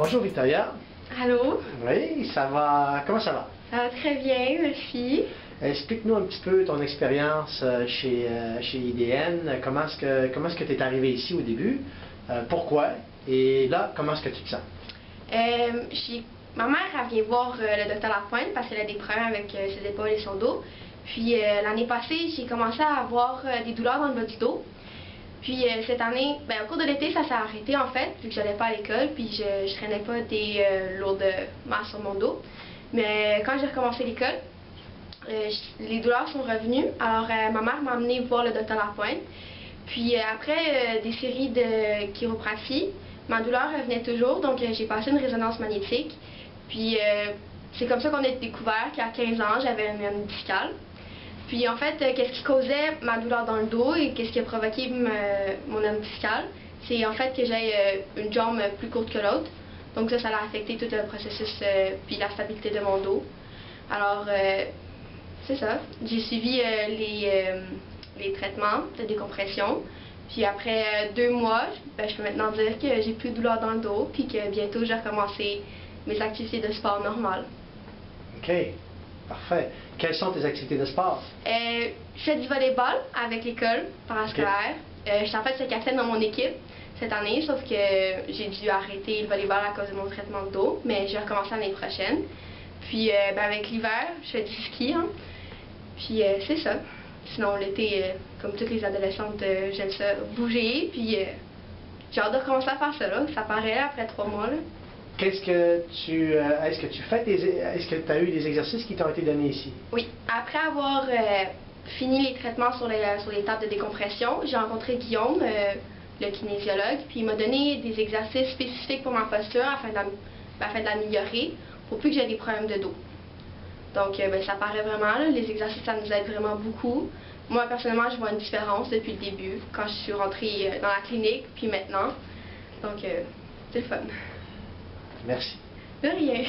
Bonjour Victoria. Allô? Oui, ça va. Comment ça va? Ça va très bien, merci. Explique-nous un petit peu ton expérience chez IDN. Comment est-ce que tu es arrivé ici au début? Pourquoi? Et là, comment est-ce que tu te sens? Ma mère, elle vient voir le docteur Lapointe parce qu'elle a des problèmes avec ses épaules et son dos. Puis l'année passée, j'ai commencé à avoir des douleurs dans le bas du dos. Puis cette année, au cours de l'été, ça s'est arrêté en fait, vu que j'allais pas à l'école, puis je traînais pas des lourdes masses sur mon dos. Mais quand j'ai recommencé l'école, les douleurs sont revenues. Alors ma mère m'a emmenée voir le docteur Lapointe. Puis après des séries de chiropratie, ma douleur revenait toujours, donc j'ai passé une résonance magnétique. Puis c'est comme ça qu'on a découvert qu'à 15 ans, j'avais une hernie discale. Puis en fait, qu'est-ce qui causait ma douleur dans le dos et qu'est-ce qui a provoqué mon hernie discale, c'est en fait que j'ai une jambe plus courte que l'autre. Donc ça a affecté tout le processus puis la stabilité de mon dos. Alors, c'est ça. J'ai suivi les traitements de décompression. Puis après 2 mois, je peux maintenant dire que j'ai plus de douleur dans le dos puis que bientôt, je vais recommencer mes activités de sport normales. OK. Parfait. Quelles sont tes activités de sport? Je fais du volleyball avec l'école parascolaire. Je suis en fait capitaine dans mon équipe cette année, sauf que j'ai dû arrêter le volleyball à cause de mon traitement de dos, mais je vais recommencer l'année prochaine. Puis avec l'hiver, je fais du ski. Hein. Puis c'est ça. Sinon l'été, comme toutes les adolescentes, j'aime ça bouger. Puis j'ai hâte de recommencer à faire ça. Là. Ça paraît après 3 mois. Là. Est-ce que tu as eu des exercices qui t'ont été donnés ici? Oui. Après avoir fini les traitements sur les tables de décompression, j'ai rencontré Guillaume, le kinésiologue, puis il m'a donné des exercices spécifiques pour ma posture afin de l'améliorer pour plus que j'ai des problèmes de dos. Donc ça paraît vraiment, là, les exercices ça nous aide vraiment beaucoup. Moi personnellement je vois une différence depuis le début, quand je suis rentrée dans la clinique, puis maintenant. Donc c'est le fun. Merci. De rien.